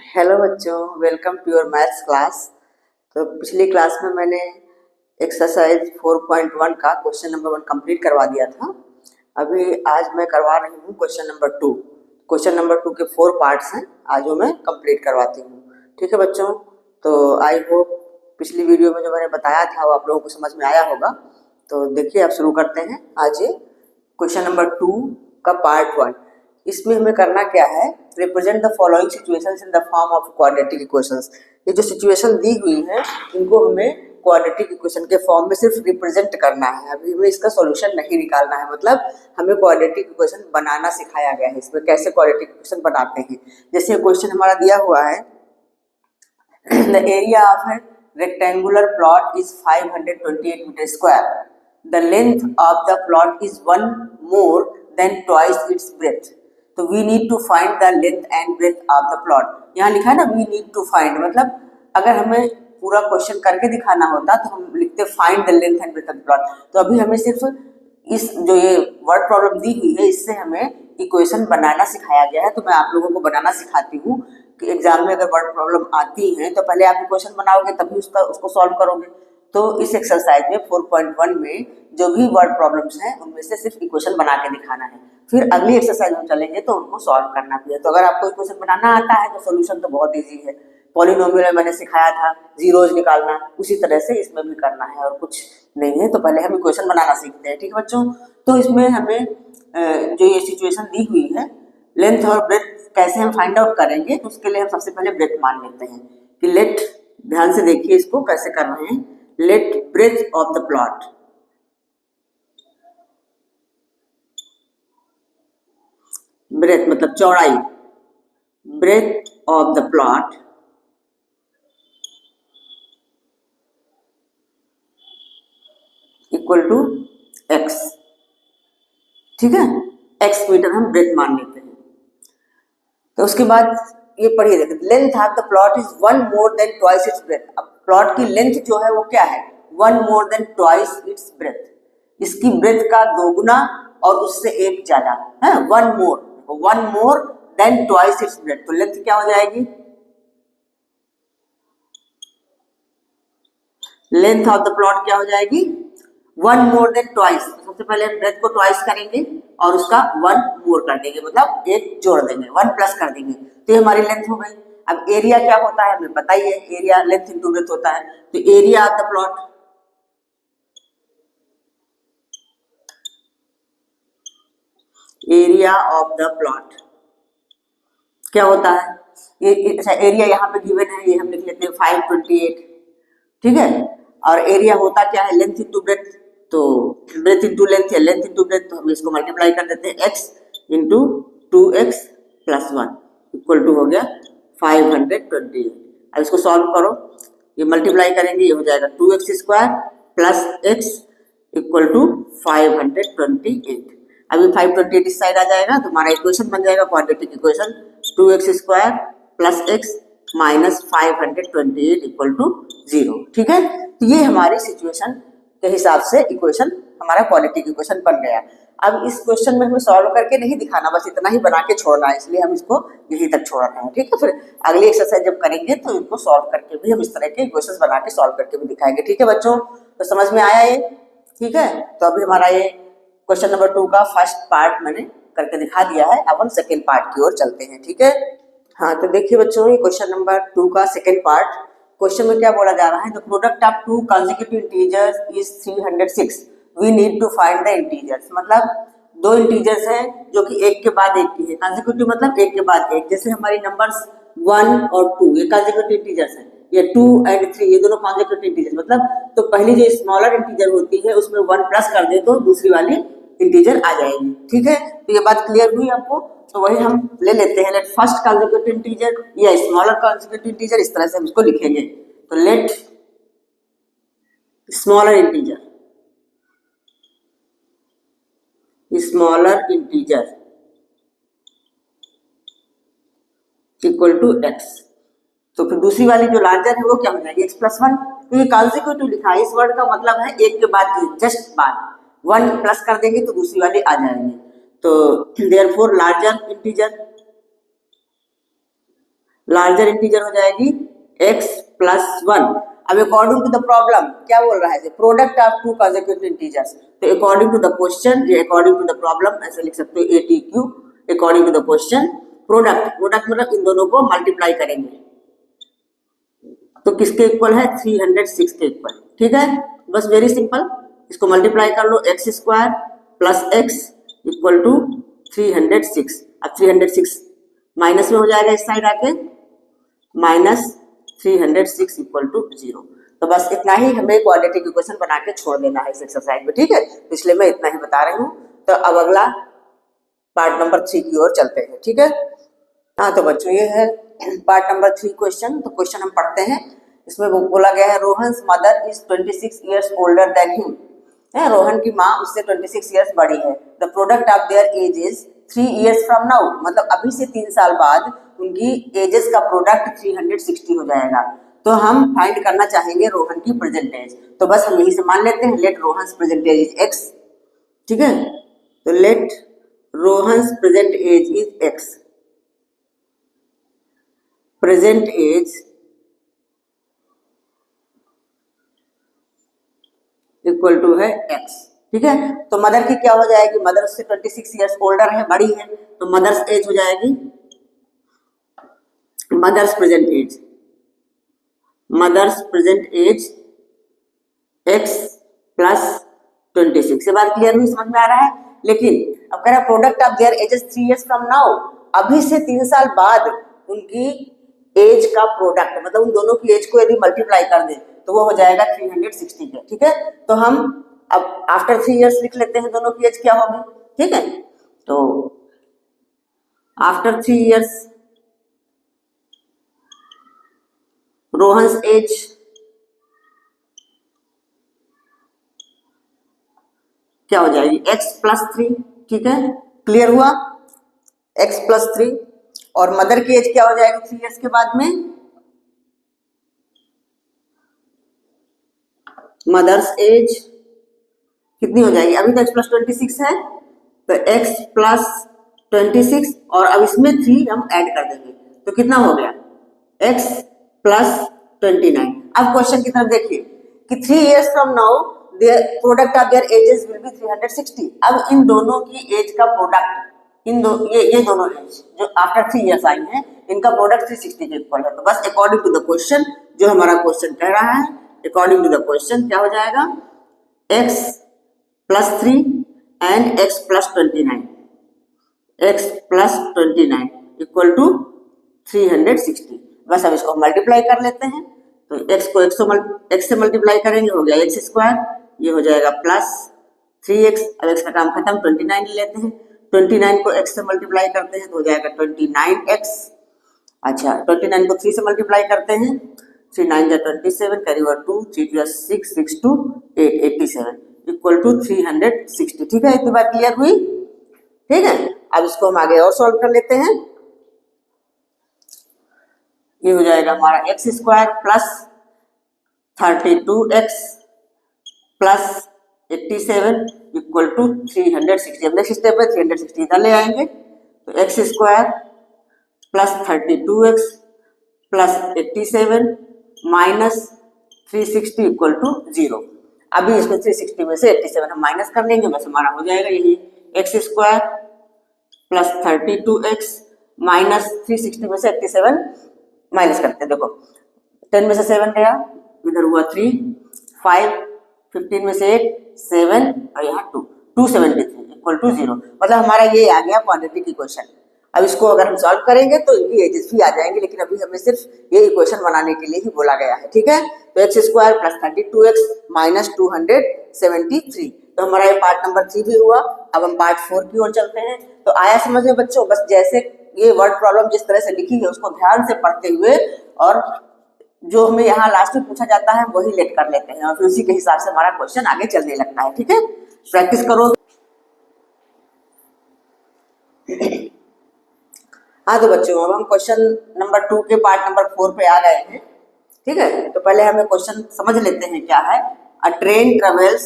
Hello बच्चों, welcome to your maths class. तो पिछली क्लास में मैंने एक्सरसाइज 4.1 का क्वेश्चन नंबर 1 कंप्लीट करवा दिया था। अभी आज मैं करवा रही हूँ क्वेश्चन नंबर 2। क्वेश्चन नंबर 2 के 4 पार्ट्स हैं, आज वो मैं कंप्लीट करवाती हूँ। ठीक है बच्चों, तो आई होप पिछली वीडियो में जो मैंने बताया था वो आप लोगों को समझ में आया होगा। तो देखिए, अब शुरू करते हैं आज ये क्वेश्चन नंबर 2 का पार्ट 1। इसमें हमें करना क्या है, represent the following situations in the form of quadratic equations. ये जो सिचुएशन दी हुई है इनको हमें क्वाड्रेटिक इक्वेशन के फॉर्म में सिर्फ रिप्रेजेंट करना है। अभी हमें इसका सॉल्यूशन नहीं निकालना है, मतलब हमें क्वाड्रेटिक इक्वेशन बनाना सिखाया गया है। इसमें कैसे क्वाड्रेटिक इक्वेशन बनाते हैं, जैसे क्वेश्चन हमारा दिया हुआ है the area of A rectangular plot is 528 meter square. The length of the plot is one more than twice its breadth. तो we need to find the length and breadth of the plot. यहाँ लिखा है ना we need to find, मतलब अगर हमें पूरा question करके दिखाना होता तो हम लिखते find the length and breadth of the plot। तो अभी हमें सिर्फ इस जो ये वर्ड प्रॉब्लम दी हुई है इससे हमें इक्वेशन बनाना सिखाया गया है। तो मैं आप लोगों को बनाना सिखाती हूँ कि एग्जाम में अगर वर्ड प्रॉब्लम आती है तो पहले आप इक्वेशन बनाओगे तभी उसको सॉल्व करोगे। तो इस एक्सरसाइज में 4.1 में जो भी वर्ड प्रॉब्लम्स हैं उनमें से सिर्फ इक्वेशन बना के दिखाना है, फिर अगली एक्सरसाइज में चलेंगे तो उनको सॉल्व करना भी है। तो अगर आपको इक्वेशन बनाना आता है तो सोल्यूशन तो बहुत ईजी है। पॉलिनोमियल में मैंने सिखाया था जीरोज निकालना, उसी तरह से इसमें भी करना है और कुछ नहीं है। तो पहले हम इक्वेशन बनाना सीखते हैं, ठीक है बच्चों। तो इसमें हमें जो ये सिचुएशन दी हुई है लेंथ और ब्रेथ कैसे हम फाइंड आउट करेंगे, तो उसके लिए हम सबसे पहले ब्रेथ मान लेते हैं कि लेट, ध्यान से देखिए इसको कैसे कर रहे हैं, let breadth of the plot, breadth मतलब चौड़ाई, breadth of the plot equal to x. ठीक है, एक्स मीटर हम ब्रेथ मान लेते हैं। तो उसके बाद ये पढ़िए, देखिए length of the plot is one more than twice its breath. अब प्लॉट की लेंथ जो है वो क्या है, one more than twice its breath, इसकी ब्रेथ का दोगुना और उससे एक ज्यादा है, one more than twice its breath. तो लेंथ क्या हो जाएगी, लेंथ ऑफ द प्लॉट क्या हो जाएगी, वन मोर देन ट्वाइस। सबसे पहले हम ब्रेथ को ट्वाइस करेंगे और उसका वन मोर कर देंगे, मतलब एक जोड़ देंगे, वन प्लस कर देंगे, तो ये हमारी लेंथ हो गई। अब एरिया क्या होता है हमें पता ही है, एरिया लेंथ इंटू ब्रेथ होता है। तो area of the plot, area of the plot क्या होता है, ये अच्छा एरिया यहाँ पे गिवन है, ये हम लिख लेते हैं 528। ठीक है, और एरिया होता क्या है, लेंथ इंटू ब्रेथ। तो ब्रेथ इंटू लेंथ है, लेंथ इंटू ब्रेथ, तो हम इसको मल्टीप्लाई कर देते हैं x into 2x plus 1 equal to हो गया 528। अब इसको सॉल्व करो, ये मल्टीप्लाई करेंगे, ये हो जाएगा 2x square plus x equal to 528। अभी 528 इस साइड आ जाएगा तो हमारा इक्वेशन बन जाएगा quadratic equation, 2x square plus x minus 528 equal to 0। ठीक है, तो ये हमारी सिचुएशन के हिसाब से इक्वेशन हमारा क्वाड्रेटिक इक्वेशन बन गया। अब इस क्वेश्चन में हमें सॉल्व करके नहीं दिखाना, बस इतना ही बना के छोड़ना है, इसलिए हम इसको यहीं तक छोड़ रहे हैं। ठीक है, फिर अगली एक्सरसाइज जब करेंगे तो इनको सॉल्व करके भी हम इस तरह के इक्वेशन बना के सॉल्व करके भी दिखाएंगे। ठीक है बच्चों, तो समझ में आया ये, ठीक है। तो अभी हमारा ये क्वेश्चन नंबर 2 का फर्स्ट पार्ट मैंने करके दिखा दिया है, अब हम सेकेंड पार्ट की ओर चलते हैं। ठीक है, हाँ तो देखिए बच्चों, ये क्वेश्चन नंबर 2 का सेकेंड पार्ट, क्वेश्चन में क्या बोला जा रहा है, the product of two consecutive integers is 306, we need to find the integers. मतलब दो इंटीजर्स हैं जो कि एक के बाद एक की है, कंसेक्यूटिव मतलब एक के बाद एक, जैसे हमारी नंबर्स 1 और 2 ये कंसेक्यूटिव इंटीजर्स हैं, ये 2 और 3 ये दोनों कंसेक्यूटिव इंटीजर्स, मतलब तो पहली जो स्मॉलर इंटीजर होती है उसमें 1 प्लस कर दे तो दूसरी वाली इंटीजर आ जाएगी। ठीक है, तो ये बात क्लियर हुई आपको। तो वही हम ले लेते हैं, लेट फर्स्ट कंसेक्यूटिव इंटीजर या स्मॉलर कंसेक्यूटिव इंटीजर, इस तरह से हम इसको लिखेंगे। तो let smaller integer equal to x। तो फिर दूसरी वाली जो लार्जर है वो क्या हो जाएगी, x प्लस 1। तो ये कंसेक्यूटिव लिखा है, इस वर्ड का मतलब है एक के बाद जस्ट बाद 1 प्लस कर देंगे तो दूसरी वाली आ जाएगी। तो therefore larger integer, larger integer हो जाएगी x+1। अब अकॉर्डिंग टू द प्रॉब्लम क्या बोल रहा है, product of two consecutive integers, तो अकॉर्डिंग टू द क्वेश्चन, ये अकॉर्डिंग टू द प्रॉब्लम ऐसे लिख सकते हो ATQ, according to the question product मतलब इन दोनों को मल्टीप्लाई करेंगे तो किसके इक्वल है, 306 के इक्वल। ठीक है, बस वेरी सिंपल, इसको मल्टीप्लाई कर लो, x² + x = 306। अब 306 माइनस में हो जाएगा इस साइड आके, -306 = 0। तो बस इतना ही हमें क्वाड्रेटिक इक्वेशन बना के छोड़ देना है इस एक्सरसाइज में। ठीक है, इसलिए मैं इतना ही बता रही हूँ। तो अब अगला पार्ट नंबर 3 की ओर चलते हैं। ठीक है, हाँ तो बच्चों ये है पार्ट नंबर 3 क्वेश्चन। तो क्वेश्चन हम पढ़ते हैं। इसमें बोला गया है Rohan's mother is 26 years older than him. Rohan की माँ उससे 26 ईयर्स बड़ी है। The product of their age is 3 years from now, मतलब अभी से 3 साल बाद उनकी एजेस का प्रोडक्ट 360 हो जाएगा। तो हम फाइंड करना चाहेंगे रोहन की प्रेजेंट एज। तो बस हम यही से मान लेते हैं, let Rohan's present age is x। ठीक है, तो let Rohan's present age is x, present age equal to है x। ठीक है, तो मदर की क्या हो जाएगी, मदर उससे 26 ईयर्स ओल्डर है, बड़ी है, तो मदर्स एज हो जाएगी, mother's present age, mother's present age x + 26। ये बात क्लियर हुई, समझ में आ रहा है। लेकिन अब कह रहा product of there edges 3 years from now, अभी से 3 साल बाद उनकी एज का प्रोडक्ट, मतलब उन दोनों की एज को यदि मल्टीप्लाई कर दें तो वो हो जाएगा 360 के। ठीक है, तो हम अब आफ्टर 3 ईयर्स लिख लेते हैं दोनों की एज क्या होगी। ठीक है, तो आफ्टर 3 ईयर्स रोहन्स एज क्या हो जाएगी, x + 3। ठीक है, क्लियर हुआ, x + 3। और मदर की एज क्या हो जाएगी 3 ईयर्स के बाद में, मदर्स एज कितनी हो जाएगी, अभी तो x + 26 है, तो x + 26 और अब इसमें 3 हम ऐड कर देंगे तो कितना हो गया, x + 29। अब क्वेश्चन की तरफ देखिए कि 3 years from now their product of there edges will be 360। अब इन दोनों की एज का प्रोडक्ट, ये दोनों एज जो आफ्टर 3 ईयर्स आई हैं, इनका प्रोडक्ट 360 के इक्वल है। तो बस अकॉर्डिंग टू द क्वेश्चन, जो हमारा क्वेश्चन कह रहा है, अकॉर्डिंग टू द क्वेश्चन क्या हो जाएगा, x + 3 एंड x + 29, x + 29 = 360। बस अब इसको मल्टीप्लाई कर लेते हैं, तो x को x से मल्टीप्लाई करेंगे, हो गया x², ये हो जाएगा +3x। अब x का काम खत्म, 29 ले लेते हैं, 29 को x से मल्टीप्लाई करते हैं तो हो जाएगा 29x। अच्छा, 29 को 3 से मल्टीप्लाई करते हैं, 3 9 27, कैरी ओवर 2, 3 2 6, 6 2 8, 87 = 360। ठीक है, इतनी बात क्लियर हुई। ठीक है, अब इसको हम आगे और सॉल्व कर लेते हैं। ये हो जाएगा हमारा x² + 32x + 87 = 360। अब नेक्स्ट स्टेप है 360 इधर ले आएंगे, तो x² + 32x + 87 - 360 = 0। अभी इसमें 360 में से 87 हम माइनस कर लेंगे, बस हमारा हो जाएगा यही x² + 32x - 360 में से 87 माइनस करते हैं। देखो 10 में से 7 गया, इधर हुआ 3, 5, 15 में से 8, 7 और यहाँ 2, 273 = 0। मतलब हमारा ये आ गया क्वाड्रेटिक इक्वेशन। अब इसको अगर हम सॉल्व करेंगे तो इनकी एजेस भी आ जाएंगे, लेकिन अभी हमें सिर्फ ये इक्वेशन बनाने के लिए ही बोला गया है। ठीक है, तो x² + 32x - 273। तो हमारा ये पार्ट नंबर 3 भी हुआ। अब हम पार्ट 4 की ओर चलते हैं। तो आया समझ में बच्चों, बस जैसे ये वर्ड प्रॉब्लम जिस तरह से लिखी है उसको ध्यान से पढ़ते हुए, और जो हमें यहाँ लास्ट में पूछा जाता है वही लेट कर लेते हैं, और फिर उसी के हिसाब से हमारा क्वेश्चन आगे चलने लगता है। ठीक है, प्रैक्टिस करो। हाँ तो बच्चों, अब हम क्वेश्चन नंबर 2 के पार्ट नंबर 4 पे आ गए हैं। ठीक है, तो पहले हमें क्वेश्चन समझ लेते हैं क्या है। A train travels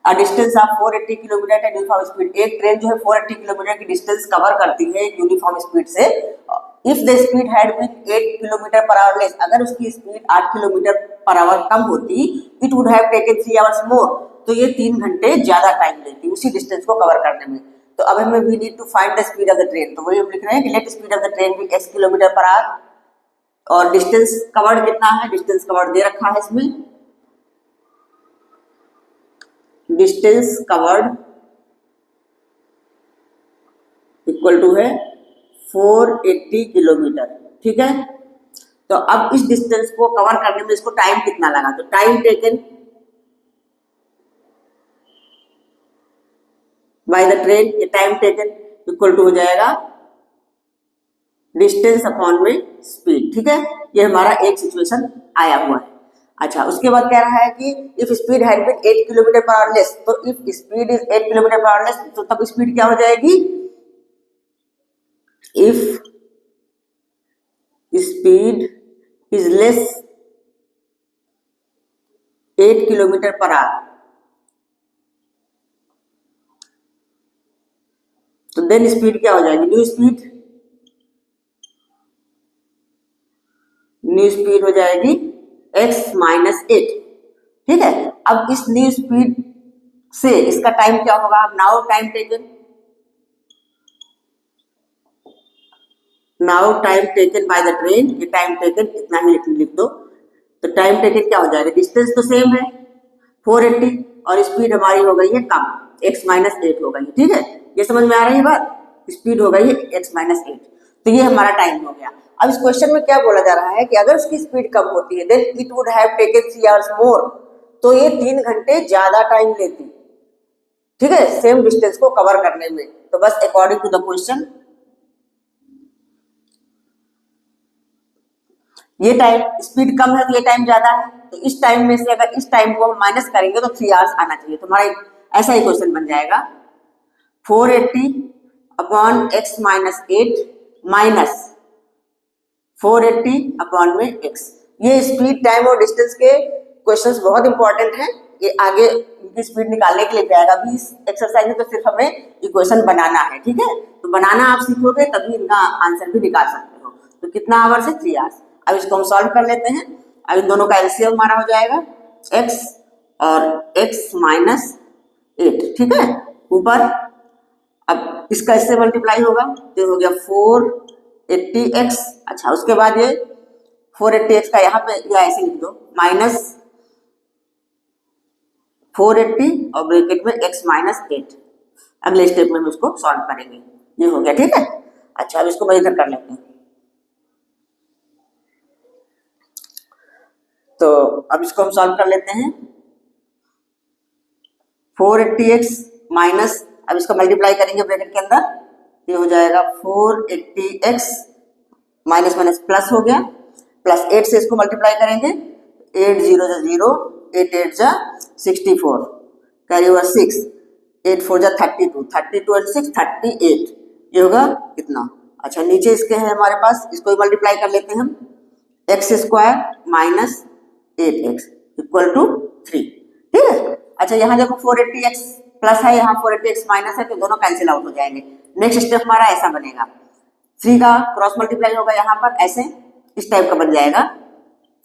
a distance of 480 kilometre at uniform speed, एक ट्रेन जो है 480 किलोमीटर की डिस्टेंस कवर करती है यूनिफॉर्म स्पीड से। If the speed had been 8 kilometre per hour less, अगर उसकी स्पीड 8 किलोमीटर पर आवर कम होती, it would have taken 3 hours more, तो ये 3 घंटे ज्यादा टाइम लेती उसी डिस्टेंस को कवर करने में। तो अब हमें we need to find the speed of the train, तो वही हम लिख रहे हैं कि let speed of the train be x kilometre per hour, और डिस्टेंस कवर्ड कितना है, डिस्टेंस कवर्ड दे रखा है इसमें, डिस्टेंस कवर्ड इक्वल टू है 480 किलोमीटर, ठीक है। तो अब इस डिस्टेंस को कवर करने में इसको टाइम कितना लगा, तो time taken by the train, ये टाइम टेकन इक्वल टू हो जाएगा डिस्टेंस अपॉन में स्पीड, ठीक है। ये हमारा एक सिचुएशन आया हुआ है। अच्छा, उसके बाद कह रहा है कि if speed had been 8 kilometre per hour less, तो if speed is 8 kilometre per hour less, तो तब स्पीड क्या हो जाएगी, if speed is less 8 kilometre per hour, तो देन स्पीड क्या हो जाएगी, न्यू स्पीड हो जाएगी x माइनस 8, ठीक है। अब इस न्यू स्पीड से इसका टाइम क्या होगा, now time taken by the train, ये टाइम टेकन इतना ही लिख दो। तो टाइम टेकन क्या हो जाएगा, डिस्टेंस तो सेम है 480 और स्पीड हमारी हो गई है कम, x माइनस 8 हो गई, ठीक है। ये समझ में आ रही है बात, स्पीड हो गई है x माइनस 8, तो ये हमारा टाइम हो गया। अब इस क्वेश्चन में क्या बोला जा रहा है कि अगर उसकी स्पीड कम होती है then it would have taken 3 hours more, तो ये 3 घंटे ज्यादा टाइम लेती, ठीक है, सेम डिस्टेंस को कवर करने में। तो बस अकॉर्डिंग टू द क्वेश्चन ये टाइम, स्पीड कम है तो ये टाइम ज्यादा है, तो इस टाइम में से अगर इस टाइम को हम माइनस करेंगे तो 3 आवर्स आना चाहिए। तो हमारा ऐसा ही क्वेश्चन बन जाएगा 480 upon x minus 8 minus 480 upon में x। ये स्पीड, टाइम और डिस्टेंस के क्वेश्चंस बहुत इंपॉर्टेंट हैं, ये आगे इनकी स्पीड निकालने के लिए जाएगा। अभी इस एक्सरसाइज में तो सिर्फ हमें इक्वेशन बनाना है, ठीक है। तो बनाना आप सीखोगे तभी इनका आंसर भी निकाल सकते हो। तो कितना आवर से 3 आवर्स। अब इसको हम सॉल्व कर लेते हैं। अब इन दोनों का एलसीएम हमारा हो जाएगा x और x माइनस 8, ठीक है। ऊपर अब इसका इससे मल्टीप्लाई होगा तो हो गया 480x। अच्छा, उसके बाद ये 480x का यहाँ पे या ऐसे लिख दो माइनस 480 और ब्रैकेट में x माइनस 8। अगले स्टेप में हम उसको सॉल्व करेंगे। ये हो गया, ठीक है। अच्छा, अब इसको मैं इधर कर लेते हैं। तो अब इसको हम सॉल्व कर लेते हैं। 480x माइनस, अब इसको मल्टीप्लाई करेंगे ब्रैकेट के अंदर, ये हो जाएगा 480x माइनस माइनस प्लस हो गया, प्लस 8 से इसको मल्टीप्लाई करेंगे, 8 0 जा 0, 8 8 जा 64, कैरी ओवर 6, 8 4 जा 32, 32 और 6 38, ये होगा कितना। अच्छा, नीचे इसके हैं हमारे पास, इसको भी मल्टीप्लाई कर लेते हैं हम, x square minus 8x equal to 3, ठीक है। अच्छा, यहाँ देखो 480x प्लस है, यहाँ 480x माइनस है, तो दोनों कैंसिल आउट हो जाएंगे। नेक्स्ट स्टेप हमारा ऐसा बनेगा, 3 का क्रॉस मल्टीप्लाई होगा यहाँ पर, ऐसे इस टाइप का बन जाएगा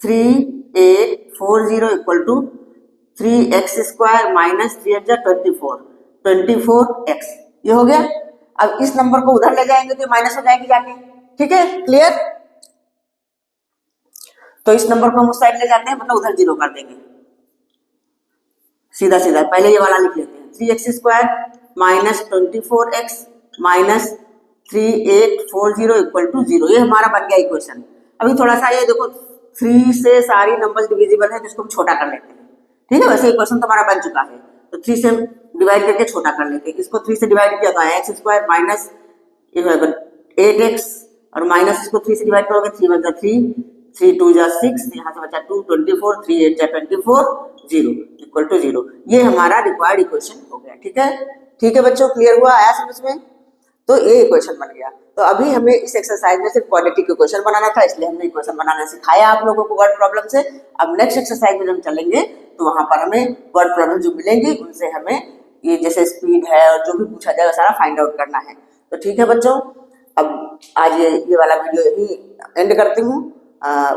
3840 equal to 3x square minus 3 जा 24x, ये हो गया। अब इस नंबर को उधर ले जाएंगे तो माइनस हो जाएगी जाके, ठीक है, क्लियर। तो इस नंबर को हम उस साइड ले जाते हैं, मतलब उधर 0 कर देंगे, सीधा सीधा। पहले ये वाला लिख लेते हैं, 3x square minus 24x minus 3840 equal to 0, ये हमारा बन गया इक्वेशन। अभी थोड़ा सा ये देखो 3 से सारी नंबर्स डिविजिबल है, जिसको हम छोटा कर लेते हैं, ठीक है। वैसे इक्वेशन तो हमारा बन चुका है, तो 3 से डिवाइड करके छोटा कर लेते हैं। इसको 3 से डिवाइड किया था x स्क्वायर माइनस 8x और माइनस इसको 3 से डिवाइड करोगे 3 1 3, 3 2 जा 6, यहाँ से बचा 2, 24, 3 8 जा 24, 0 इक्वल टू 0। ये हमारा रिक्वायर्ड इक्वेशन हो गया, ठीक है। ठीक है बच्चों, क्लियर हुआ, आया समझ में। तो ये इक्वेशन बन गया। तो अभी हमें इस एक्सरसाइज में सिर्फ क्वाड्रेटिक इक्वेशन बनाना था, इसलिए हमने इक्वेशन बनाना सिखाया आप लोगों को वर्ड प्रॉब्लम से। अब नेक्स्ट एक्सरसाइज में हम चलेंगे तो वहाँ पर हमें वर्ड प्रॉब्लम जो मिलेंगी उनसे हमें ये जैसे स्पीड है और जो भी पूछा जाएगा सारा फाइंड आउट करना है। तो ठीक है बच्चों, अब आज ये वाला वीडियो यही एंड करती हूँ।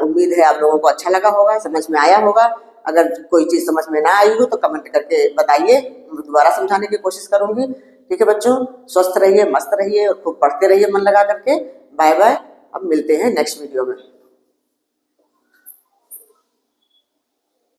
उम्मीद है आप लोगों को अच्छा लगा होगा, समझ में आया होगा। अगर कोई चीज़ समझ में ना आई हो तो कमेंट करके बताइए, दोबारा समझाने की कोशिश करूँगी। ठीक है बच्चों, स्वस्थ रहिए, मस्त रहिए और खूब पढ़ते रहिए मन लगा करके। बाय बाय, अब मिलते हैं नेक्स्ट वीडियो में।